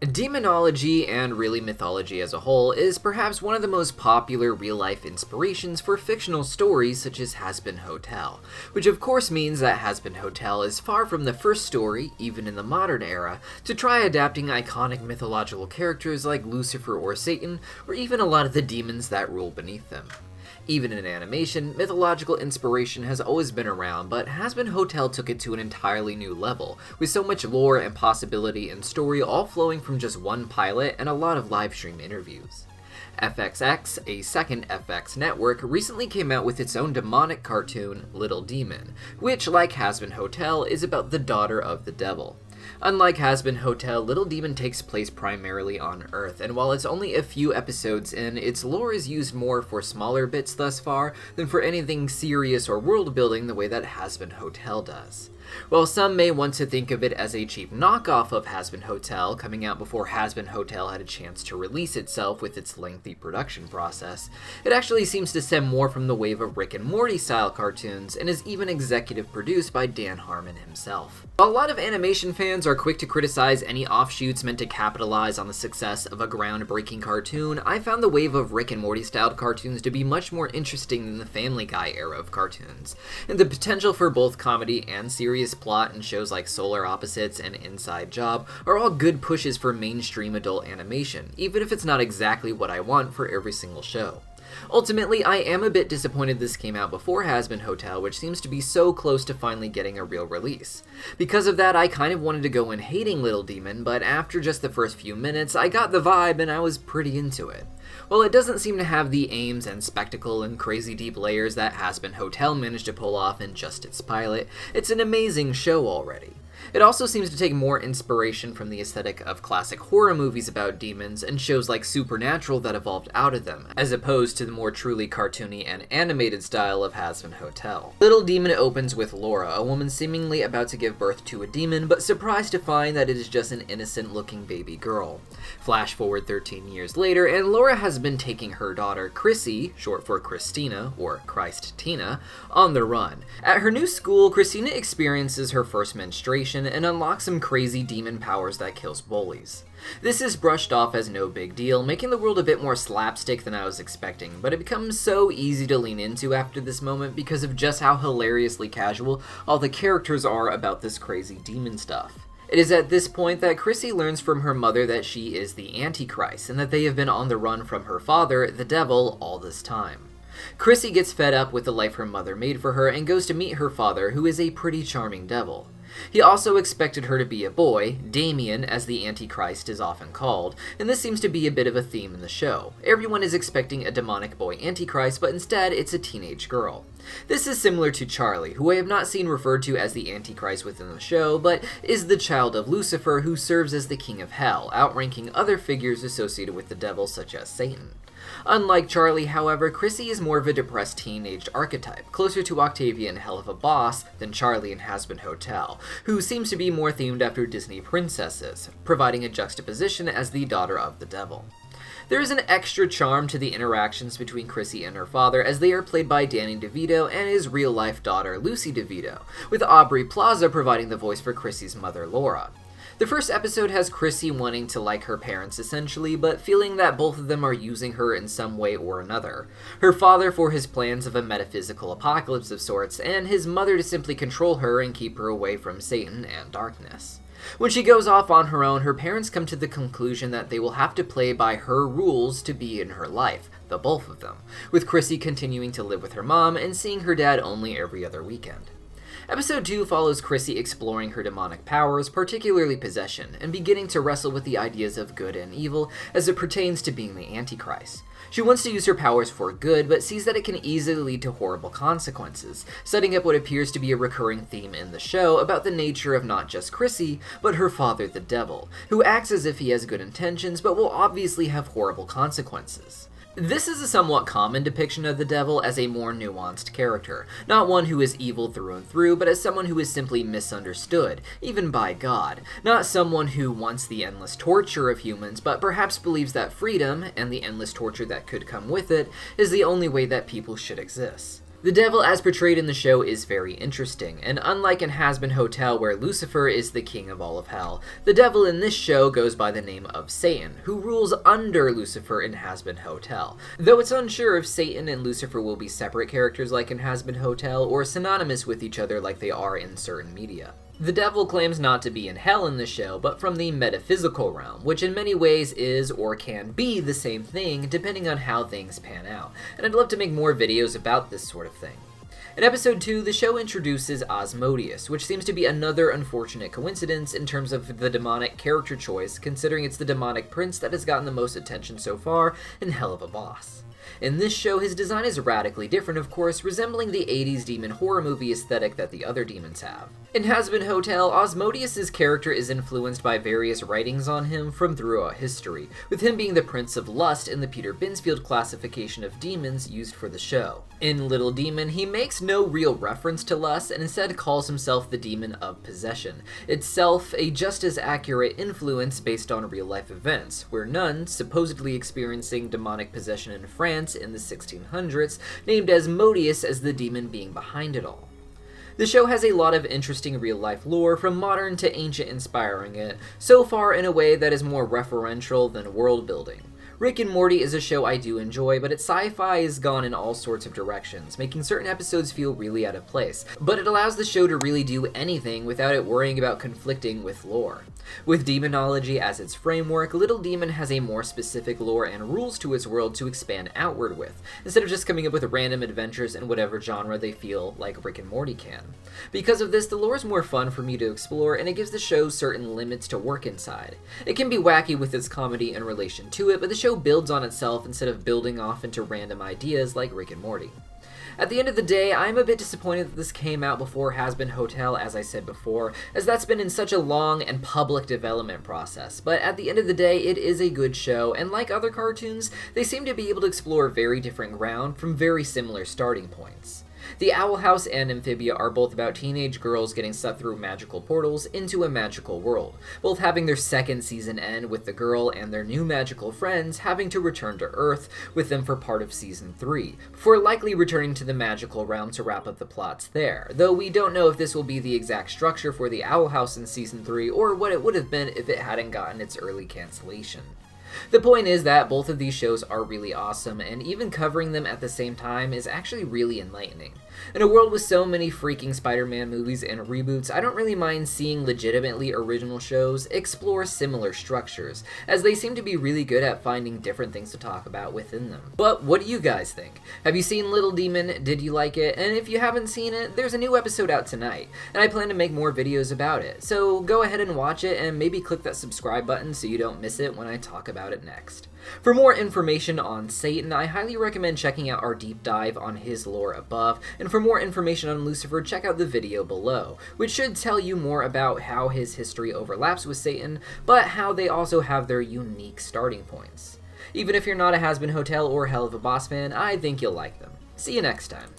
Demonology, and really mythology as a whole, is perhaps one of the most popular real-life inspirations for fictional stories such as Hazbin Hotel, which of course means that Hazbin Hotel is far from the first story, even in the modern era, to try adapting iconic mythological characters like Lucifer or Satan, or even a lot of the demons that rule beneath them. Even in animation, mythological inspiration has always been around, but Hazbin Hotel took it to an entirely new level, with so much lore and possibility and story all flowing from just one pilot and a lot of livestream interviews. FXX, a second FX network, recently came out with its own demonic cartoon, Little Demon, which, like Hazbin Hotel, is about the daughter of the devil. Unlike Hazbin Hotel, Little Demon takes place primarily on Earth, and while it's only a few episodes in, its lore is used more for smaller bits thus far than for anything serious or world building the way that Hazbin Hotel does. While some may want to think of it as a cheap knockoff of Hazbin Hotel, coming out before Hazbin Hotel had a chance to release itself with its lengthy production process, it actually seems to stem more from the wave of Rick and Morty style cartoons, and is even executive produced by Dan Harmon himself. While a lot of animation fans are quick to criticize any offshoots meant to capitalize on the success of a groundbreaking cartoon, I found the wave of Rick and Morty styled cartoons to be much more interesting than the Family Guy era of cartoons, and the potential for both comedy and serious plot in shows like Solar Opposites and Inside Job are all good pushes for mainstream adult animation, even if it's not exactly what I want for every single show. Ultimately, I am a bit disappointed this came out before Hazbin Hotel, which seems to be so close to finally getting a real release. Because of that, I kind of wanted to go in hating Little Demon, but after just the first few minutes, I got the vibe and I was pretty into it. While it doesn't seem to have the aims and spectacle and crazy deep layers that Hazbin Hotel managed to pull off in just its pilot, it's an amazing show already. It also seems to take more inspiration from the aesthetic of classic horror movies about demons and shows like Supernatural that evolved out of them, as opposed to the more truly cartoony and animated style of Hazbin Hotel. Little Demon opens with Laura, a woman seemingly about to give birth to a demon, but surprised to find that it is just an innocent-looking baby girl. Flash forward 13 years later, and Laura has been taking her daughter, Chrissy, short for Christina, or Christ Tina, on the run. At her new school, Christina experiences her first menstruation and unlocks some crazy demon powers that kills bullies. This is brushed off as no big deal, making the world a bit more slapstick than I was expecting, but it becomes so easy to lean into after this moment because of just how hilariously casual all the characters are about this crazy demon stuff. It is at this point that Chrissy learns from her mother that she is the Antichrist, and that they have been on the run from her father, the devil, all this time. Chrissy gets fed up with the life her mother made for her and goes to meet her father, who is a pretty charming devil. He also expected her to be a boy, Damien as the Antichrist is often called, and this seems to be a bit of a theme in the show. Everyone is expecting a demonic boy Antichrist, but instead it's a teenage girl. This is similar to Charlie, who I have not seen referred to as the Antichrist within the show, but is the child of Lucifer who serves as the king of hell, outranking other figures associated with the devil such as Satan. Unlike Charlie, however, Chrissy is more of a depressed teenage archetype, closer to Octavia in Hell of a Boss than Charlie in Hazbin Hotel, who seems to be more themed after Disney princesses, providing a juxtaposition as the daughter of the devil. There is an extra charm to the interactions between Chrissy and her father, as they are played by Danny DeVito and his real-life daughter, Lucy DeVito, with Aubrey Plaza providing the voice for Chrissy's mother, Laura. The first episode has Chrissy wanting to like her parents essentially, but feeling that both of them are using her in some way or another. Her father for his plans of a metaphysical apocalypse of sorts, and his mother to simply control her and keep her away from Satan and darkness. When she goes off on her own, her parents come to the conclusion that they will have to play by her rules to be in her life, the both of them, with Chrissy continuing to live with her mom and seeing her dad only every other weekend. Episode 2 follows Chrissy exploring her demonic powers, particularly possession, and beginning to wrestle with the ideas of good and evil as it pertains to being the Antichrist. She wants to use her powers for good, but sees that it can easily lead to horrible consequences, setting up what appears to be a recurring theme in the show about the nature of not just Chrissy, but her father the devil, who acts as if he has good intentions but will obviously have horrible consequences. This is a somewhat common depiction of the devil as a more nuanced character, not one who is evil through and through, but as someone who is simply misunderstood, even by God, not someone who wants the endless torture of humans, but perhaps believes that freedom, and the endless torture that could come with it, is the only way that people should exist. The devil as portrayed in the show is very interesting, and unlike in Hazbin Hotel where Lucifer is the king of all of hell, the devil in this show goes by the name of Satan, who rules under Lucifer in Hazbin Hotel, though it's unsure if Satan and Lucifer will be separate characters like in Hazbin Hotel or synonymous with each other like they are in certain media. The devil claims not to be in hell in the show, but from the metaphysical realm, which in many ways is or can be the same thing depending on how things pan out, and I'd love to make more videos about this sort of thing. In episode 2, the show introduces Asmodeus, which seems to be another unfortunate coincidence in terms of the demonic character choice, considering it's the demonic prince that has gotten the most attention so far and hell of a boss. In this show, his design is radically different, of course, resembling the 80s demon horror movie aesthetic that the other demons have. In Hazbin Hotel, Asmodeus' character is influenced by various writings on him from throughout history, with him being the Prince of Lust in the Peter Binsfield classification of demons used for the show. In Little Demon, he makes no real reference to lust and instead calls himself the demon of possession, itself a just as accurate influence based on real-life events, where nuns, supposedly experiencing demonic possession in France in the 1600s, named Asmodeus as the demon being behind it all. The show has a lot of interesting real-life lore, from modern to ancient, inspiring it, so far in a way that is more referential than world-building. Rick and Morty is a show I do enjoy, but its sci-fi has gone in all sorts of directions, making certain episodes feel really out of place, but it allows the show to really do anything without it worrying about conflicting with lore. With demonology as its framework, Little Demon has a more specific lore and rules to its world to expand outward with, instead of just coming up with random adventures in whatever genre they feel like Rick and Morty can. Because of this, the lore is more fun for me to explore, and it gives the show certain limits to work inside. It can be wacky with its comedy in relation to it, but the show builds on itself instead of building off into random ideas like Rick and Morty. At the end of the day, I'm a bit disappointed that this came out before Hazbin Hotel, as I said before, as that's been in such a long and public development process, but at the end of the day, it is a good show, and like other cartoons, they seem to be able to explore very different ground from very similar starting points. The Owl House and Amphibia are both about teenage girls getting sucked through magical portals into a magical world, both having their second season end with the girl and their new magical friends having to return to Earth with them for part of season 3, before likely returning to the magical realm to wrap up the plots there, though we don't know if this will be the exact structure for the Owl House in season 3 or what it would have been if it hadn't gotten its early cancellation. The point is that both of these shows are really awesome, and even covering them at the same time is actually really enlightening. In a world with so many freaking Spider-Man movies and reboots, I don't really mind seeing legitimately original shows explore similar structures, as they seem to be really good at finding different things to talk about within them. But what do you guys think? Have you seen Little Demon? Did you like it? And if you haven't seen it, there's a new episode out tonight, and I plan to make more videos about it, so go ahead and watch it and maybe click that subscribe button so you don't miss it when I talk about it next. For more information on Satan, I highly recommend checking out our deep dive on his lore above, and for more information on Lucifer, check out the video below, which should tell you more about how his history overlaps with Satan, but how they also have their unique starting points. Even if you're not a Hazbin Hotel or Hell of a Boss fan, I think you'll like them. See you next time.